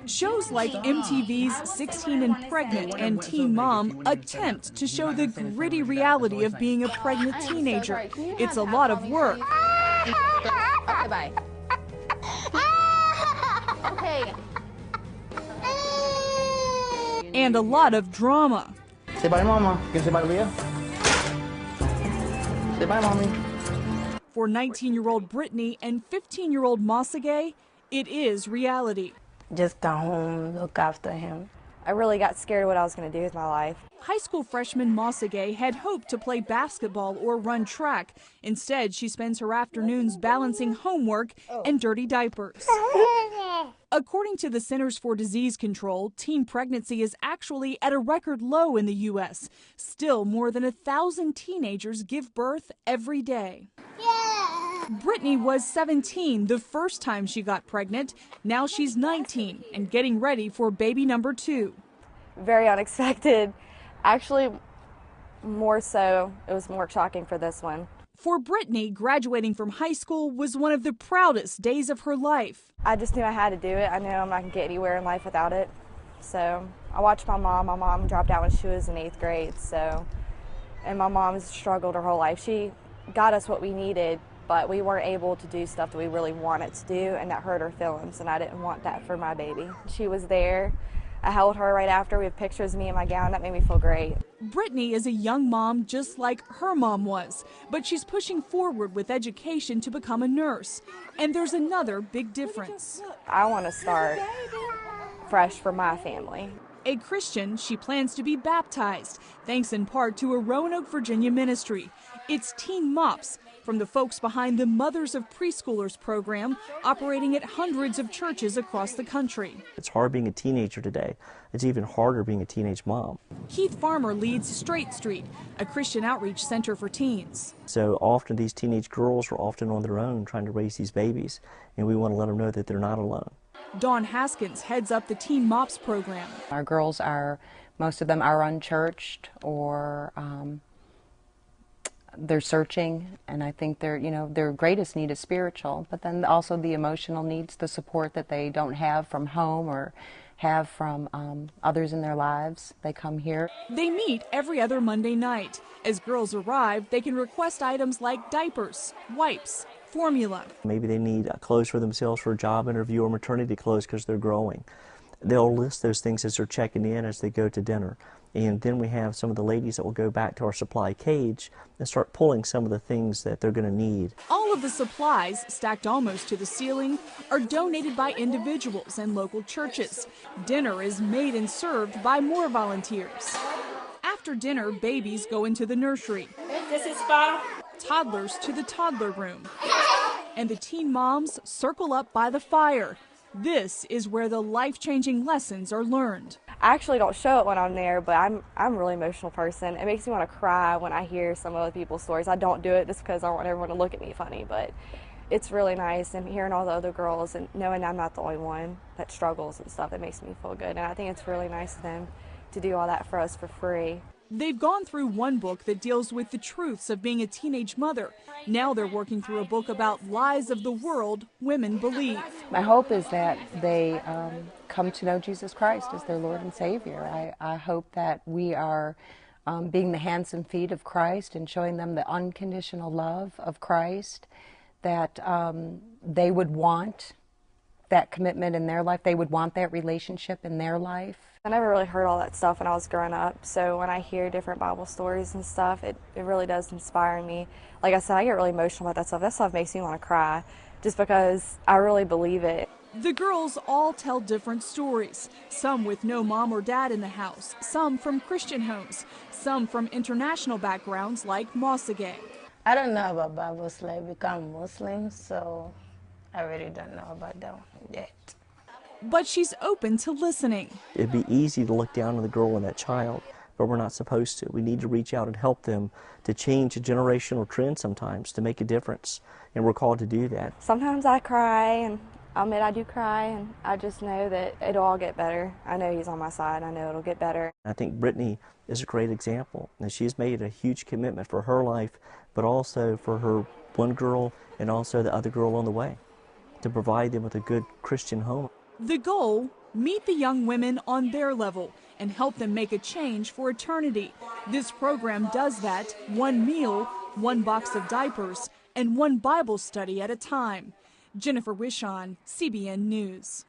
Shows like MTV's 16 and Pregnant and Teen Mom attempt to show the gritty reality of being a pregnant teenager. It's a lot of work. Okay, bye. Okay. And a lot of drama. Say bye, Mama. You can say bye to Leah? Say bye, Mommy. For 19-year-old Brittany and 15-year-old Massa Gay, it is reality. Just come home, look after him. I really got scared of what I was going to do with my life. High school freshman Massa Gay had hoped to play basketball or run track. Instead, she spends her afternoons balancing homework and dirty diapers. According to the Centers for Disease Control, teen pregnancy is actually at a record low in the U.S. Still, more than 1,000 teenagers give birth every day. Brittany was 17 the first time she got pregnant. Now she's 19 and getting ready for baby number 2. Very unexpected. Actually, more so, it was more shocking for this one. For Brittany, graduating from high school was one of the proudest days of her life. I just knew I had to do it. I knew I'm not going to get anywhere in life without it. So I watched my mom. My mom dropped out when she was in 8th grade. And my mom's struggled her whole life. She got us what we needed, but we weren't able to do stuff that we really wanted to do, and that hurt her feelings, and I didn't want that for my baby. She was there. I held her right after. We have pictures of me in my gown. That made me feel great. Brittany is a young mom just like her mom was, but she's pushing forward with education to become a nurse. And there's another big difference. I want to start fresh for my family. A Christian, she plans to be baptized, thanks in part to a Roanoke, Virginia ministry. It's TeamOPS, from the folks behind the Mothers of Preschoolers program, operating at hundreds of churches across the country. It's hard being a teenager today. It's even harder being a teenage mom. Keith Farmer leads Straight Street, a Christian outreach center for teens. So often these teenage girls are often on their own trying to raise these babies, and we want to let them know that they're not alone. Dawn Haskins heads up the TeamOPS program. Our girls most of them are unchurched, or they're searching, and I think their greatest need is spiritual, but then also the emotional needs, the support that they don't have from home or have from others in their lives. They come here. They meet every other Monday night. As girls arrive, they can request items like diapers, wipes, formula. Maybe they need clothes for themselves for a job interview or maternity clothes because they're growing. They'll list those things as they're checking in as they go to dinner. And then we have some of the ladies that will go back to our supply cage and start pulling some of the things that they're going to need. All of the supplies, stacked almost to the ceiling, are donated by individuals and local churches. Dinner is made and served by more volunteers. After dinner, babies go into the nursery. This is fun. Toddlers to the Toddler Room. And the teen moms circle up by the fire. This is where the life-changing lessons are learned. I actually don't show it when I'm there, but I'm a really emotional person. It makes me want to cry when I hear some other people's stories. I don't do it just because I want everyone to look at me funny, but it's really nice, and hearing all the other girls and knowing I'm not the only one that struggles and stuff, it makes me feel good. And I think it's really nice of them to do all that for us for free. They've gone through one book that deals with the truths of being a teenage mother. Now they're working through a book about lies of the world women believe. My hope is that they come to know Jesus Christ as their Lord and Savior. I hope that we are being the hands and feet of Christ and showing them the unconditional love of Christ, that they would want that commitment in their life. They would want that relationship in their life. I never really heard all that stuff when I was growing up, so when I hear different Bible stories and stuff, it really does inspire me. Like I said, I get really emotional about that stuff. That stuff makes me want to cry just because I really believe it. The girls all tell different stories, some with no mom or dad in the house, some from Christian homes, some from international backgrounds like Massa Gay. I don't know about Bible study, become Muslim, so I really don't know about that yet. But she's open to listening. It'd be easy to look down on the girl and that child, but we're not supposed to. We need to reach out and help them to change a generational trend sometimes, to make a difference, and we're called to do that. Sometimes I cry, and I'll admit I do cry, and I just know that it'll all get better. I know He's on my side. I know it'll get better. I think Brittany is a great example, and she's made a huge commitment for her life, but also for her one girl and also the other girl on the way, to provide them with a good Christian home. The goal, Meet the young women on their level and help them make a change for eternity. This program does that, one meal, one box of diapers, and one Bible study at a time. Jennifer Wishon, CBN News.